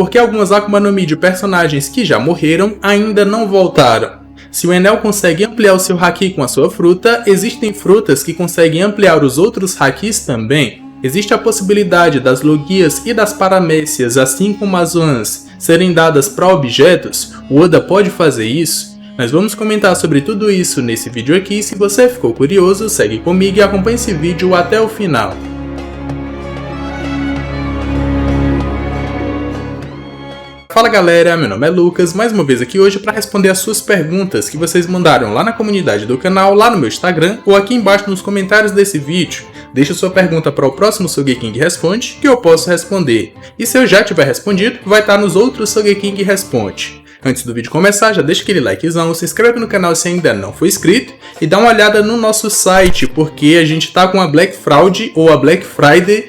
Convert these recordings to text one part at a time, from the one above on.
Por que algumas Akuma no Mi de personagens que já morreram ainda não voltaram? Se o Enel consegue ampliar o seu Haki com a sua fruta, existem frutas que conseguem ampliar os outros Hakis também. Existe a possibilidade das Logias e das Paramécias, assim como as Zoans, serem dadas para objetos? O Oda pode fazer isso? Nós vamos comentar sobre tudo isso nesse vídeo aqui. Se você ficou curioso, segue comigo e acompanhe esse vídeo até o final. Fala galera, meu nome é Lucas, mais uma vez aqui hoje para responder as suas perguntas que vocês mandaram lá na comunidade do canal, lá no meu Instagram ou aqui embaixo nos comentários desse vídeo. Deixa sua pergunta para o próximo Sogeking Responde que eu posso responder. E se eu já tiver respondido, vai estar nos outros Sogeking Responde. Antes do vídeo começar, já deixa aquele likezão, se inscreve no canal se ainda não for inscrito e dá uma olhada no nosso site, porque a gente tá com a Black Fraud ou a Black Friday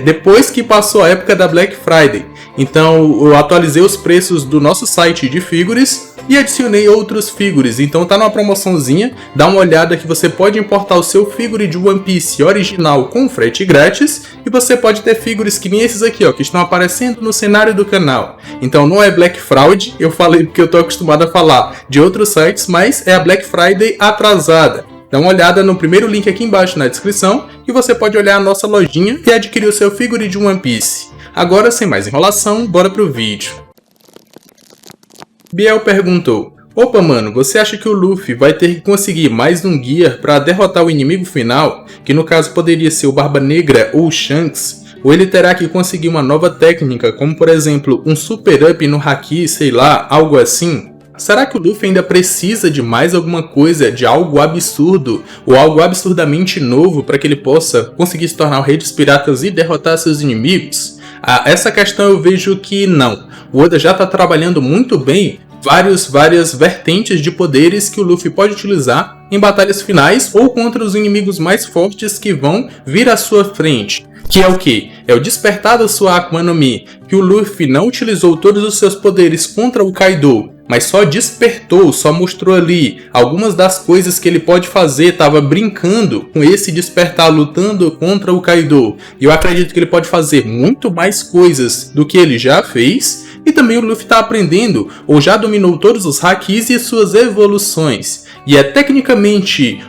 depois que passou a época da Black Friday. Então eu atualizei os preços do nosso site de figures e adicionei outros figures. Então tá numa promoçãozinha, dá uma olhada que você pode importar o seu figure de One Piece original com frete grátis. E você pode ter figures que nem esses aqui, ó, que estão aparecendo no cenário do canal. Então não é Black Fraud, eu falei porque eu tô acostumado a falar de outros sites, mas é a Black Friday atrasada. Dá uma olhada no primeiro link aqui embaixo na descrição e você pode olhar a nossa lojinha e adquirir o seu figure de One Piece. Agora, sem mais enrolação, bora pro vídeo. Biel perguntou: opa mano, você acha que o Luffy vai ter que conseguir mais um Gear para derrotar o inimigo final, que no caso poderia ser o Barba Negra ou o Shanks, ou ele terá que conseguir uma nova técnica, como por exemplo um Super Up no Haki, sei lá, algo assim? Será que o Luffy ainda precisa de mais alguma coisa, de algo absurdo ou algo absurdamente novo para que ele possa conseguir se tornar o Rei dos Piratas e derrotar seus inimigos? Essa questão eu vejo que não. O Oda já está trabalhando muito bem várias vertentes de poderes que o Luffy pode utilizar em batalhas finais ou contra os inimigos mais fortes que vão vir à sua frente. Que é o que? É o despertar da sua Akuma no Mi, que o Luffy não utilizou todos os seus poderes contra o Kaido, mas só despertou, só mostrou ali algumas das coisas que ele pode fazer, estava brincando com esse despertar, lutando contra o Kaido. E eu acredito que ele pode fazer muito mais coisas do que ele já fez. E também o Luffy está aprendendo, ou já dominou todos os Hakis e suas evoluções. E é tecnicamente,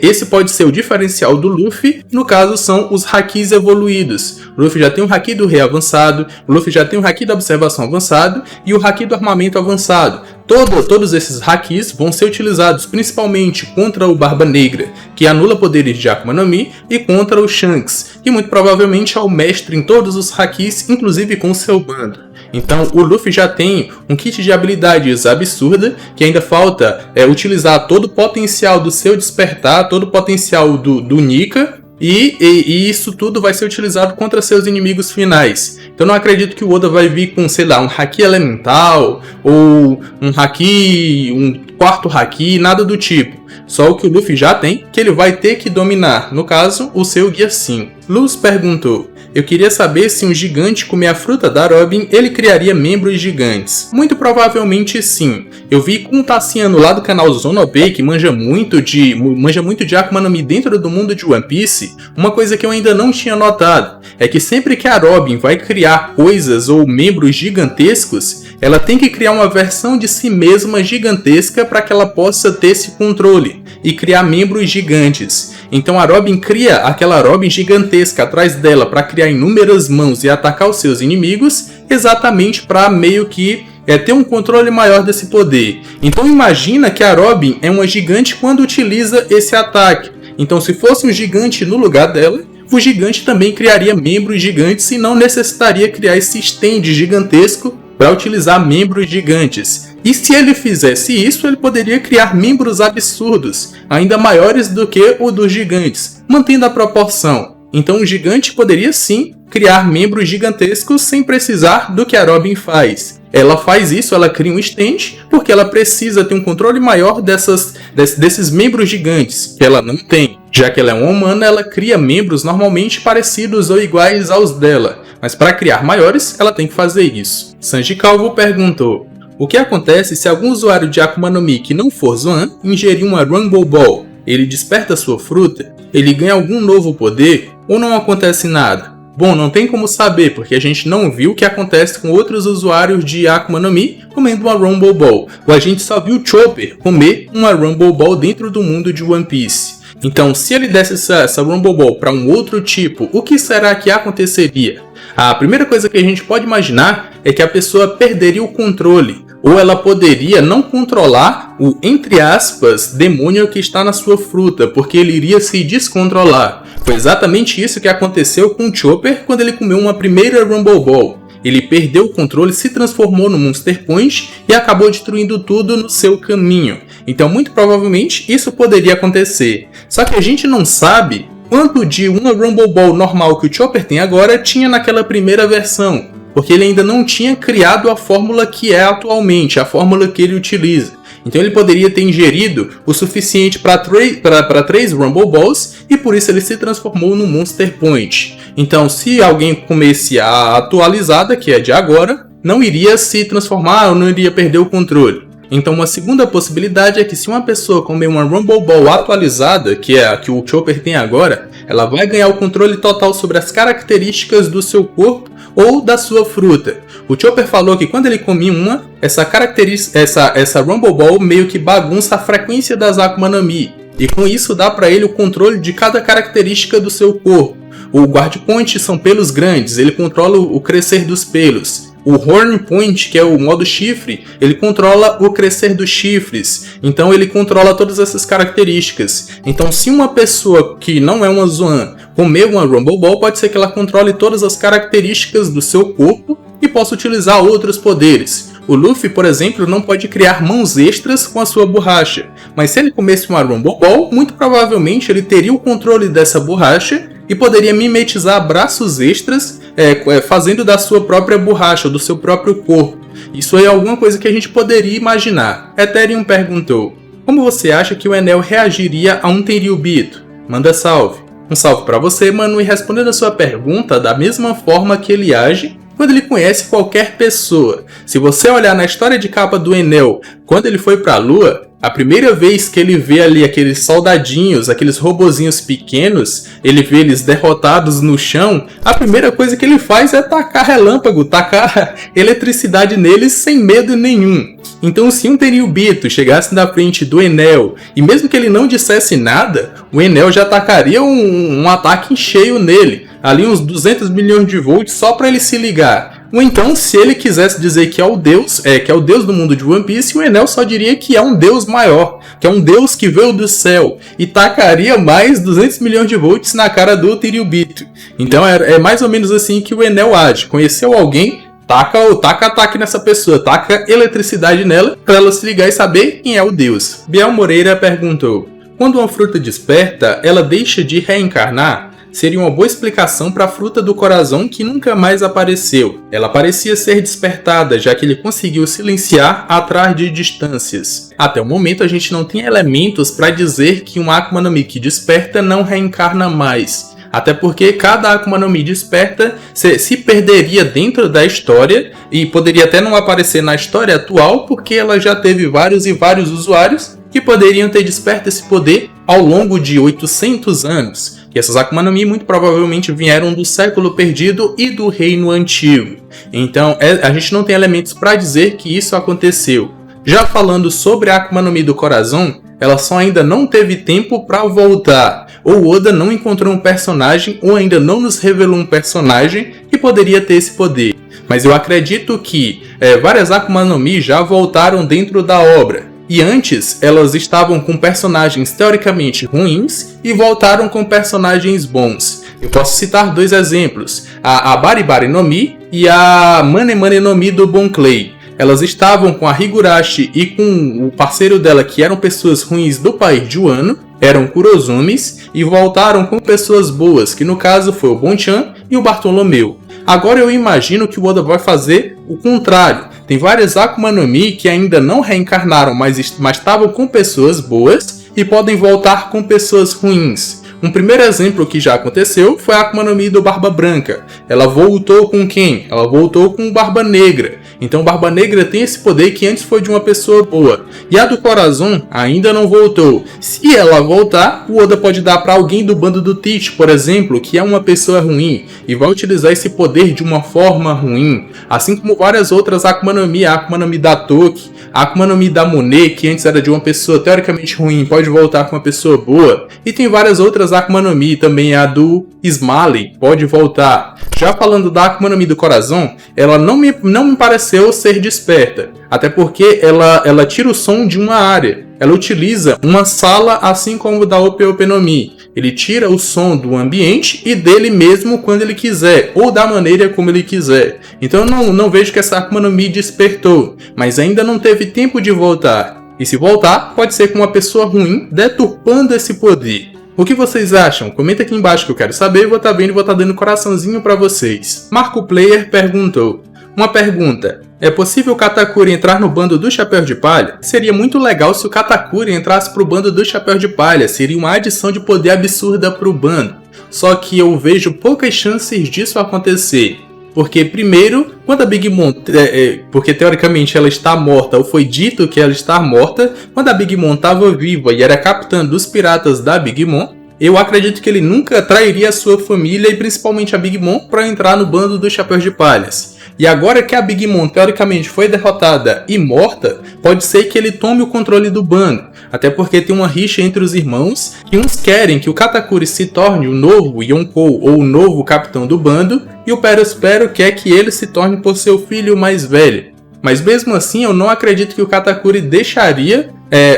esse pode ser o diferencial do Luffy, no caso são os Hakis evoluídos. O Luffy já tem o Haki do Rei avançado, o Luffy já tem o Haki da observação avançado e o Haki do armamento avançado. Todos esses Hakis vão ser utilizados principalmente contra o Barba Negra, que anula poderes de Akuma no Mi, e contra o Shanks, que muito provavelmente é o mestre em todos os Hakis, inclusive com seu bando. Então o Luffy já tem um kit de habilidades absurda, que ainda falta utilizar todo o potencial do seu despertar, todo o potencial do Nika, e isso tudo vai ser utilizado contra seus inimigos finais. Então não acredito que o Oda vai vir com, sei lá, um Haki elemental, ou um Haki, um quarto Haki, nada do tipo. Só o que o Luffy já tem, que ele vai ter que dominar, no caso, o seu Gear 5. Luz perguntou: eu queria saber se um gigante comer a fruta da Robin, ele criaria membros gigantes. Muito provavelmente sim. Eu vi com um Tassiano lá do canal Zonobe, que manja muito de Akuma no Mi dentro do mundo de One Piece. Uma coisa que eu ainda não tinha notado é que sempre que a Robin vai criar coisas ou membros gigantescos, ela tem que criar uma versão de si mesma gigantesca para que ela possa ter esse controle e criar membros gigantes. Então a Robin cria aquela Robin gigantesca atrás dela para criar inúmeras mãos e atacar os seus inimigos, exatamente para meio que ter um controle maior desse poder. Então imagina que a Robin é uma gigante quando utiliza esse ataque. Então se fosse um gigante no lugar dela, o gigante também criaria membros gigantes e não necessitaria criar esse stand gigantesco para utilizar membros gigantes. E se ele fizesse isso, ele poderia criar membros absurdos, ainda maiores do que o dos gigantes, mantendo a proporção. Então o gigante poderia sim criar membros gigantescos sem precisar do que a Robin faz. Ela faz isso, ela cria um stand, porque ela precisa ter um controle maior desses membros gigantes, que ela não tem. Já que ela é uma humana, ela cria membros normalmente parecidos ou iguais aos dela. Mas para criar maiores, ela tem que fazer isso. Sanji Calvo perguntou: o que acontece se algum usuário de Akuma no Mi que não for Zoan ingerir uma Rumble Ball? Ele desperta sua fruta? Ele ganha algum novo poder? Ou não acontece nada? Bom, não tem como saber, porque a gente não viu o que acontece com outros usuários de Akuma no Mi comendo uma Rumble Ball. Ou a gente só viu Chopper comer uma Rumble Ball dentro do mundo de One Piece. Então, se ele desse essa Rumble Ball para um outro tipo, o que será que aconteceria? A primeira coisa que a gente pode imaginar é que a pessoa perderia o controle, ou ela poderia não controlar o, entre aspas, demônio que está na sua fruta, porque ele iria se descontrolar. Foi exatamente isso que aconteceu com o Chopper quando ele comeu uma primeira Rumble Ball. Ele perdeu o controle, se transformou no Monster Point e acabou destruindo tudo no seu caminho. Então, muito provavelmente, isso poderia acontecer. Só que a gente não sabe quanto de uma Rumble Ball normal que o Chopper tem agora tinha naquela primeira versão, porque ele ainda não tinha criado a fórmula que é atualmente, a fórmula que ele utiliza. Então ele poderia ter ingerido o suficiente para 3 Rumble Balls e por isso ele se transformou no Monster Point. Então, se alguém comesse a atualizada, que é de agora, não iria se transformar ou não iria perder o controle. Então, uma segunda possibilidade é que se uma pessoa comer uma Rumble Ball atualizada, que é a que o Chopper tem agora, ela vai ganhar o controle total sobre as características do seu corpo ou da sua fruta. O Chopper falou que quando ele comia uma, essa Rumble Ball meio que bagunça a frequência das Akuma no Mi, e com isso dá para ele o controle de cada característica do seu corpo. O Guard Point são pelos grandes, ele controla o crescer dos pelos. O Horn Point, que é o modo chifre, ele controla o crescer dos chifres. Então ele controla todas essas características. Então se uma pessoa que não é uma Zoan comer uma Rumble Ball, pode ser que ela controle todas as características do seu corpo e possa utilizar outros poderes. O Luffy, por exemplo, não pode criar mãos extras com a sua borracha. Mas se ele comesse uma Rumble Ball, muito provavelmente ele teria o controle dessa borracha e poderia mimetizar braços extras fazendo da sua própria borracha, do seu próprio corpo. Isso é alguma coisa que a gente poderia imaginar. Ethereum perguntou: como você acha que o Enel reagiria a um Tenryubito? Manda salve. Um salve para você, mano, e respondendo a sua pergunta, da mesma forma que ele age quando ele conhece qualquer pessoa. Se você olhar na história de capa do Enel, quando ele foi para a Lua, a primeira vez que ele vê ali aqueles soldadinhos, aqueles robozinhos pequenos, ele vê eles derrotados no chão, a primeira coisa que ele faz é tacar relâmpago, tacar eletricidade neles sem medo nenhum. Então, se um Tenryubito chegasse na frente do Enel, e mesmo que ele não dissesse nada, o Enel já tacaria um ataque em cheio nele, ali uns 200 milhões de volts só para ele se ligar. Ou então, se ele quisesse dizer que é o deus do mundo de One Piece, o Enel só diria que é um deus maior, que é um deus que veio do céu, e tacaria mais 200 milhões de volts na cara do Tenryubito. Então é mais ou menos assim que o Enel age. Conheceu alguém, taca ataque nessa pessoa, taca eletricidade nela, para ela se ligar e saber quem é o deus. Biel Moreira perguntou: quando uma fruta desperta, ela deixa de reencarnar? Seria uma boa explicação para a fruta do coração que nunca mais apareceu. Ela parecia ser despertada, já que ele conseguiu silenciar atrás de distâncias. Até o momento a gente não tem elementos para dizer que um Akuma no Mi que desperta não reencarna mais. Até porque cada Akuma no Mi desperta se perderia dentro da história e poderia até não aparecer na história atual, porque ela já teve vários e vários usuários que poderiam ter desperto esse poder ao longo de 800 anos. E essas Akuma no Mi muito provavelmente vieram do século perdido e do reino antigo. Então a gente não tem elementos para dizer que isso aconteceu. Já falando sobre a Akuma no Mi do coração, ela só ainda não teve tempo para voltar. Ou Oda não encontrou um personagem ou ainda não nos revelou um personagem que poderia ter esse poder. Mas eu acredito que várias Akuma no Mi já voltaram dentro da obra. E antes, elas estavam com personagens teoricamente ruins e voltaram com personagens bons. Eu posso citar dois exemplos, a Bari Bari no Mi e a Mane Mane no Mi do Bon Clay. Elas estavam com a Higurashi e com o parceiro dela, que eram pessoas ruins do país de Wano, eram Kurozumis, e voltaram com pessoas boas, que no caso foi o Bonchan e o Bartolomeu. Agora eu imagino que o Oda vai fazer o contrário. Tem várias Akuma no Mi que ainda não reencarnaram, mas estavam com pessoas boas e podem voltar com pessoas ruins. Um primeiro exemplo que já aconteceu foi a Akuma no Mi do Barba Branca. Ela voltou com quem? Ela voltou com o Barba Negra. Então Barba Negra tem esse poder que antes foi de uma pessoa boa. E a do Corazon ainda não voltou. Se ela voltar, o Oda pode dar para alguém do bando do Teach, por exemplo, que é uma pessoa ruim e vai utilizar esse poder de uma forma ruim. Assim como várias outras Akuma no Mi, a Akuma no Mi da Toki, a Akuma no Mi da Monet, que antes era de uma pessoa teoricamente ruim, pode voltar com uma pessoa boa. E tem várias outras Akuma no Mi, também a do Smiley, pode voltar. Já falando da Akuma no Mi do Corazon, ela não me pareceu ser desperta. Até porque ela tira o som de uma área. Ela utiliza uma sala assim como o da Ope Ope no Mi. Ele tira o som do ambiente e dele mesmo quando ele quiser, ou da maneira como ele quiser. Então eu não vejo que essa Akuma no Mi despertou, mas ainda não teve tempo de voltar. E se voltar, pode ser com uma pessoa ruim deturpando esse poder. O que vocês acham? Comenta aqui embaixo que eu quero saber, vou estar vendo e vou estar dando coraçãozinho pra vocês. Marco Player perguntou: uma pergunta, é possível o Katakuri entrar no bando do Chapéu de Palha? Seria muito legal se o Katakuri entrasse pro bando do Chapéu de Palha, seria uma adição de poder absurda pro bando. Só que eu vejo poucas chances disso acontecer. Porque primeiro, quando a Big Mom, porque teoricamente ela está morta, ou foi dito que ela está morta, quando a Big Mom estava viva e era capitã dos piratas da Big Mom, eu acredito que ele nunca trairia a sua família e principalmente a Big Mom para entrar no bando dos Chapéus de Palhas. E agora que a Big Mom teoricamente foi derrotada e morta, pode ser que ele tome o controle do bando. Até porque tem uma rixa entre os irmãos, que uns querem que o Katakuri se torne o novo Yonkou ou o novo capitão do bando, e o Perospero quer que ele se torne por seu filho mais velho. Mas mesmo assim eu não acredito que o Katakuri deixaria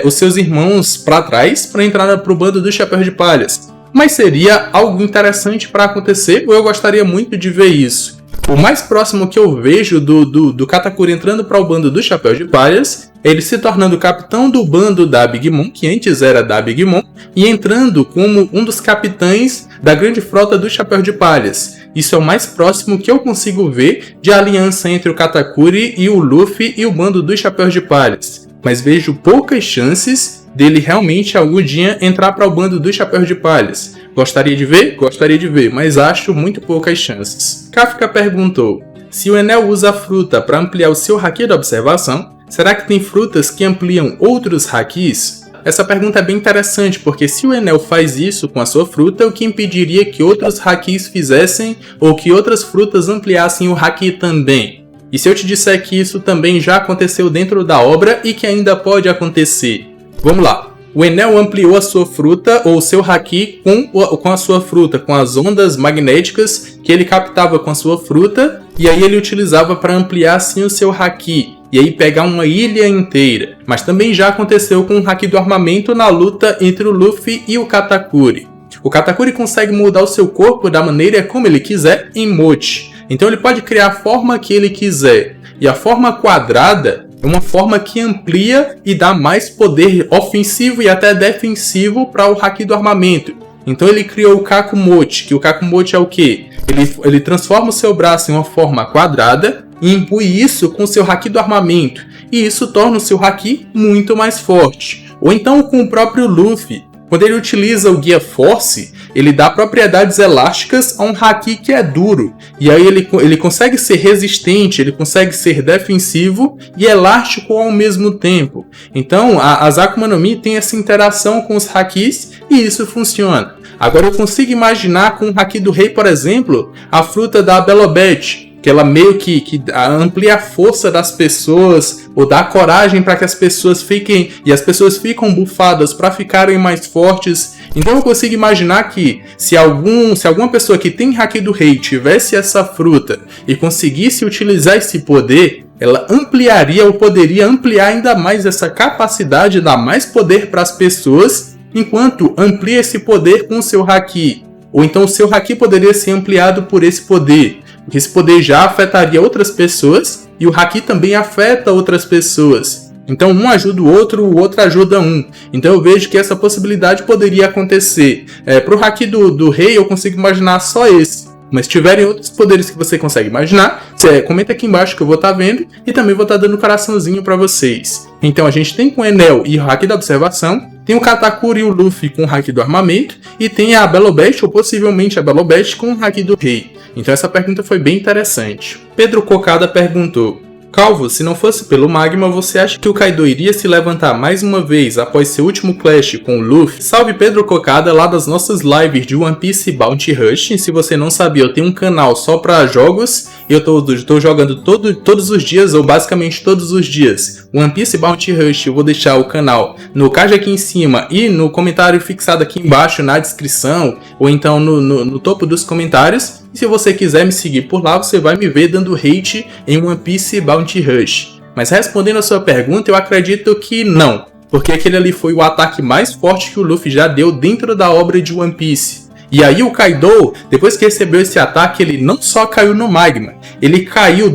os seus irmãos para trás para entrar pro bando do Chapéu de Palhas. Mas seria algo interessante para acontecer, ou eu gostaria muito de ver isso. O mais próximo que eu vejo do Katakuri entrando para o bando do Chapéu de Palhas, ele se tornando capitão do bando da Big Mom, que antes era da Big Mom, e entrando como um dos capitães da grande frota do Chapéu de Palhas. Isso é o mais próximo que eu consigo ver de aliança entre o Katakuri e o Luffy e o bando dos Chapéus de Palhas. Mas vejo poucas chances dele realmente algum dia entrar para o bando dos Chapéus de Palhas. Gostaria de ver? Gostaria de ver, mas acho muito poucas chances. Kafka perguntou: se o Enel usa a fruta para ampliar o seu haki da observação, será que tem frutas que ampliam outros hakis? Essa pergunta é bem interessante, porque se o Enel faz isso com a sua fruta, o que impediria que outros hakis fizessem ou que outras frutas ampliassem o haki também? E se eu te disser que isso também já aconteceu dentro da obra e que ainda pode acontecer? Vamos lá. O Enel ampliou a sua fruta ou o seu haki com a sua fruta, com as ondas magnéticas que ele captava com a sua fruta, e aí ele utilizava para ampliar assim o seu haki, e aí pegar uma ilha inteira. Mas também já aconteceu com o haki do armamento na luta entre o Luffy e o Katakuri. O Katakuri consegue mudar o seu corpo da maneira como ele quiser em Mochi. Então ele pode criar a forma que ele quiser. E a forma quadrada é uma forma que amplia e dá mais poder ofensivo e até defensivo para o haki do armamento. Então ele criou o Kakumochi, que o Kakumochi é o quê? Ele transforma o seu braço em uma forma quadrada e impõe isso com o seu haki do armamento. E isso torna o seu haki muito mais forte. Ou então com o próprio Luffy. Quando ele utiliza o Guia Force, ele dá propriedades elásticas a um haki que é duro. E aí ele consegue ser resistente, ele consegue ser defensivo e elástico ao mesmo tempo. Então as Akuma no Mi tem essa interação com os hakis e isso funciona. Agora eu consigo imaginar com o haki do rei, por exemplo, a fruta da Belobete, que ela meio que amplia a força das pessoas, ou dá coragem para que as pessoas fiquem, e as pessoas ficam bufadas para ficarem mais fortes. Então eu consigo imaginar que se alguma pessoa que tem haki do rei tivesse essa fruta e conseguisse utilizar esse poder, ela ampliaria ou poderia ampliar ainda mais essa capacidade, dar mais poder para as pessoas, enquanto amplia esse poder com o seu haki. Ou então o seu haki poderia ser ampliado por esse poder. Porque esse poder já afetaria outras pessoas e o haki também afeta outras pessoas. Então um ajuda o outro ajuda um. Então eu vejo que essa possibilidade poderia acontecer. Para o haki do rei eu consigo imaginar só esse. Mas se tiverem outros poderes que você consegue imaginar, comenta aqui embaixo que eu vou estar vendo e também vou estar dando coraçãozinho para vocês. Então a gente tem com o Enel e o haki da observação, Tem o Katakuri e o Luffy com o Haki do armamento, e tem a Belobest, ou possivelmente a Belobest, com o Haki do Rei. Então essa pergunta foi bem interessante. Pedro Cocada perguntou: Calvo, se não fosse pelo Magma, você acha que o Kaido iria se levantar mais uma vez após seu último clash com o Luffy? Salve Pedro Cocada, lá das nossas lives de One Piece Bounty Rush. Se você não sabia, eu tenho um canal só para jogos e eu tô jogando todos os dias, ou basicamente todos os dias, One Piece Bounty Rush. Eu vou deixar o canal no card aqui em cima e no comentário fixado aqui embaixo na descrição, ou então no topo dos comentários. E se você quiser me seguir por lá, você vai me ver dando hate em One Piece Bounty Rush. Mas respondendo a sua pergunta, eu acredito que não, porque aquele ali foi o ataque mais forte que o Luffy já deu dentro da obra de One Piece. E aí o Kaido, depois que recebeu esse ataque, ele não só caiu no Magma, ele caiu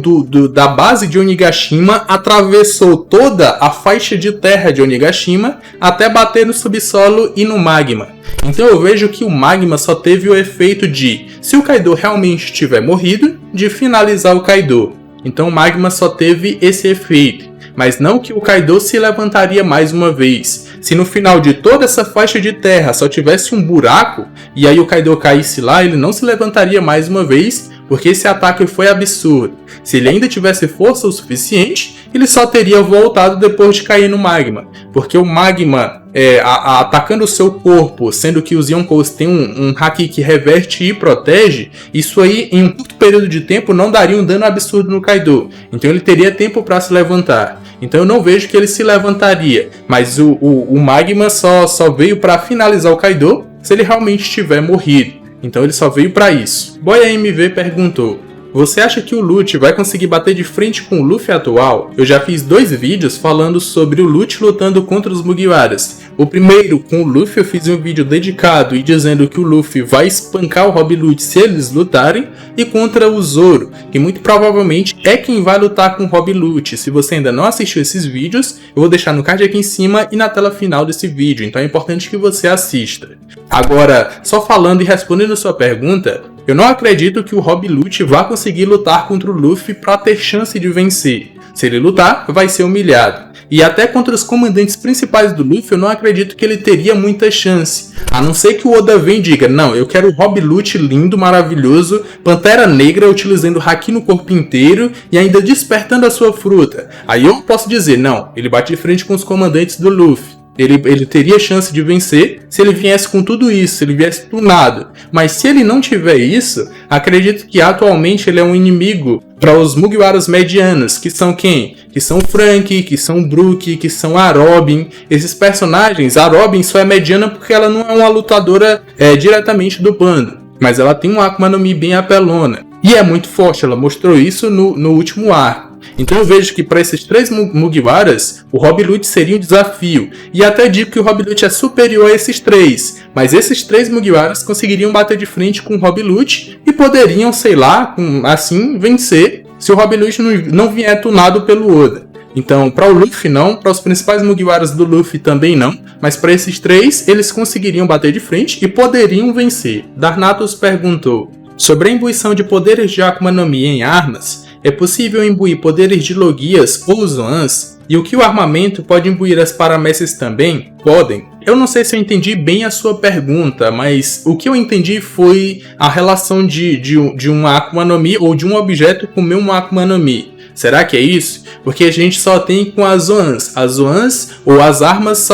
da base de Onigashima, atravessou toda a faixa de terra de Onigashima, até bater no subsolo e no Magma. Então eu vejo que o Magma só teve o efeito de, se o Kaido realmente tiver morrido, de finalizar o Kaido. Então o Magma só teve esse efeito, mas não que o Kaido se levantaria mais uma vez. Se no final de toda essa faixa de terra só tivesse um buraco, e aí o Kaido caísse lá, ele não se levantaria mais uma vez, porque esse ataque foi absurdo. Se ele ainda tivesse força o suficiente, ele só teria voltado depois de cair no Magma. Porque o Magma, atacando o seu corpo, sendo que os Yonkous têm um Haki que reverte e protege, isso aí em um curto período de tempo não daria um dano absurdo no Kaido. Então ele teria tempo para se levantar. Então eu não vejo que ele se levantaria, mas o Magma só veio para finalizar o Kaido se ele realmente tiver morrido. Então ele só veio para isso. Boy MV perguntou: você acha que o Lute vai conseguir bater de frente com o Luffy atual? Eu já fiz 2 vídeos falando sobre o Lute lutando contra os Mugiwaras. O primeiro, com o Luffy, eu fiz um vídeo dedicado e dizendo que o Luffy vai espancar o Rob Lute se eles lutarem, e contra o Zoro, que muito provavelmente é quem vai lutar com o Rob Lute. Se você ainda não assistiu esses vídeos, eu vou deixar no card aqui em cima e na tela final desse vídeo, então é importante que você assista. Agora, só falando e respondendo a sua pergunta, eu não acredito que o Rob Lute vá conseguir lutar contra o Luffy para ter chance de vencer. Se ele lutar, vai ser humilhado. E até contra os comandantes principais do Luffy, eu não acredito que ele teria muita chance. A não ser que o Oda venha e diga: não, eu quero o Rob Lute lindo, maravilhoso, Pantera Negra utilizando Haki no corpo inteiro e ainda despertando a sua fruta. Aí eu posso dizer: não, ele bate de frente com os comandantes do Luffy. Ele teria chance de vencer se ele viesse com tudo isso, se ele viesse tunado. Mas se ele não tiver isso, acredito que atualmente ele é um inimigo para os Mugiwaras medianos, que são quem? Que são Franky, que são Brook, que são a Robin. Esses personagens, a Robin só é mediana porque ela não é uma lutadora diretamente do bando, mas ela tem uma Akuma no Mi bem apelona. E é muito forte, ela mostrou isso no último arco. Então eu vejo que para esses 3 Mugiwaras, o Rob Lute seria um desafio. E até digo que o Rob Lute é superior a esses 3. Mas esses 3 Mugiwaras conseguiriam bater de frente com o Rob Lute e poderiam, sei lá, assim, vencer se o Rob Lute não vier tunado pelo Oda. Então, para o Luffy não, para os principais Mugiwaras do Luffy também não, mas para esses 3, eles conseguiriam bater de frente e poderiam vencer. Darnatos perguntou: sobre a imbuição de poderes de Akuma no Mi em armas, é possível imbuir poderes de Logias ou Zoans? E o que o armamento pode imbuir as paramécias também? Podem. Eu não sei se eu entendi bem a sua pergunta, mas o que eu entendi foi a relação de uma Akuma no Mi ou de um objeto comer uma Akuma no Mi. Será que é isso? Porque a gente só tem com as Zoans. As Zoans ou as armas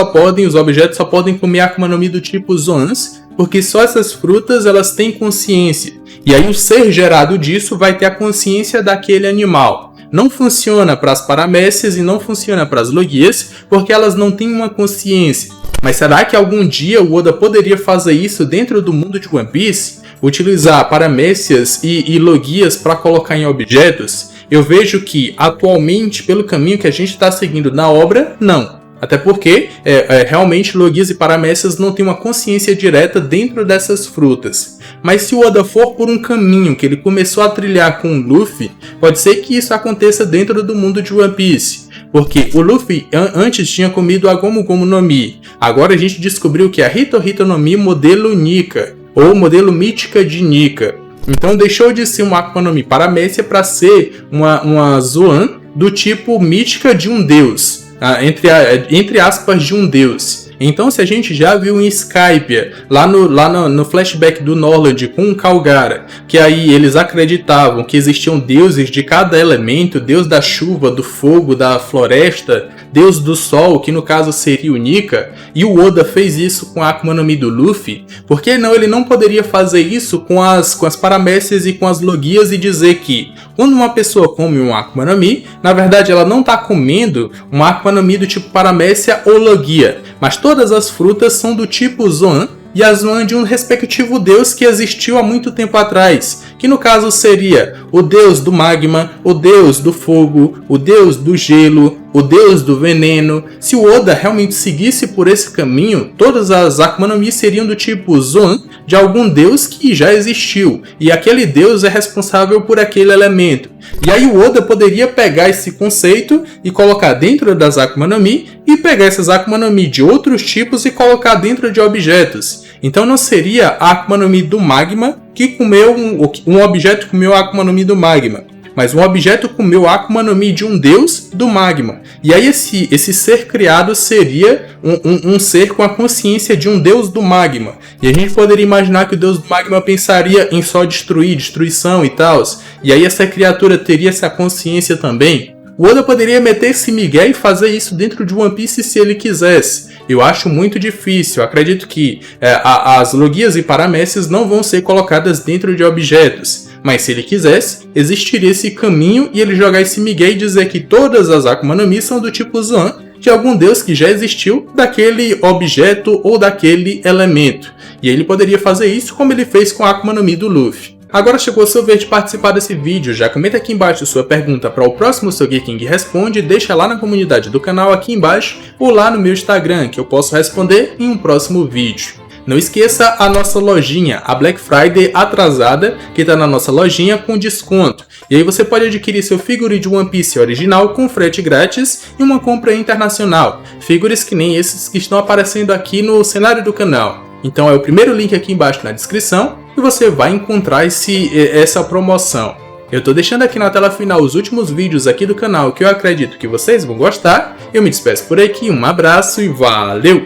os objetos só podem comer Akuma no Mi do tipo Zoans, porque só essas frutas elas têm consciência. E aí o ser gerado disso vai ter a consciência daquele animal. Não funciona para as paramécias e não funciona para as Logias, porque elas não têm uma consciência. Mas será que algum dia o Oda poderia fazer isso dentro do mundo de One Piece? Utilizar paramécias e Logias para colocar em objetos? Eu vejo que atualmente, pelo caminho que a gente está seguindo na obra, não. Até porque realmente Logias e paramécias não têm uma consciência direta dentro dessas frutas. Mas se o Oda for por um caminho que ele começou a trilhar com o Luffy, pode ser que isso aconteça dentro do mundo de One Piece. Porque o Luffy antes tinha comido a Gomu Gomu no Mi. Agora a gente descobriu que a Hito Hito no Mi modelo Nika, ou modelo Mítica de Nika. Então deixou de ser uma Akuma no Mi paramécia para ser uma Zoan do tipo mítica de um deus. Entre aspas, de um deus. Então, se a gente já viu em Skypiea, lá no flashback do Norland com o Calgara, que aí eles acreditavam que existiam deuses de cada elemento, deus da chuva, do fogo, da floresta, deus do sol, que no caso seria o Nika, e o Oda fez isso com a Akuma no Mi do Luffy, por que não ele não poderia fazer isso com as paramécias e com as logias e dizer que quando uma pessoa come uma Akuma no Mi, na verdade ela não está comendo uma Akuma no Mi do tipo paramécia ou logia, mas todas as frutas são do tipo Zoan, e a Zoan de um respectivo deus que existiu há muito tempo atrás, que no caso seria o deus do magma, o deus do fogo, o deus do gelo, o deus do veneno. Se o Oda realmente seguisse por esse caminho, todas as Akuma no Mi seriam do tipo Zoan de algum deus que já existiu, e aquele deus é responsável por aquele elemento. E aí o Oda poderia pegar esse conceito e colocar dentro das Akuma no Mi, e pegar essas Akuma no Mi de outros tipos e colocar dentro de objetos. Então não seria a Akuma no Mi do magma que comeu um objeto comeu a Akuma no Mi do magma, mas um objeto comeu a Akuma no Mi de um deus do magma. E aí esse ser criado seria um ser com a consciência de um deus do magma. E a gente poderia imaginar que o deus do magma pensaria em só destruição e tal. E aí essa criatura teria essa consciência também. O Oda poderia meter esse migué e fazer isso dentro de One Piece se ele quisesse. Eu acho muito difícil, eu acredito que as logias e paramécias não vão ser colocadas dentro de objetos. Mas se ele quisesse, existiria esse caminho e ele jogar esse migué e dizer que todas as Akuma no Mi são do tipo Zoan, de algum deus que já existiu daquele objeto ou daquele elemento. E ele poderia fazer isso como ele fez com a Akuma no Mi do Luffy. Agora chegou a sua vez de participar desse vídeo, já comenta aqui embaixo sua pergunta para o próximo Sogeking Responde, deixa lá na comunidade do canal aqui embaixo ou lá no meu Instagram, que eu posso responder em um próximo vídeo. Não esqueça a nossa lojinha, a Black Friday atrasada, que está na nossa lojinha com desconto. E aí você pode adquirir seu figure de One Piece original com frete grátis e uma compra internacional. Figures que nem esses que estão aparecendo aqui no cenário do canal. Então é o primeiro link aqui embaixo na descrição e você vai encontrar essa promoção. Eu tô deixando aqui na tela final os últimos vídeos aqui do canal que eu acredito que vocês vão gostar. Eu me despeço por aqui, um abraço e valeu!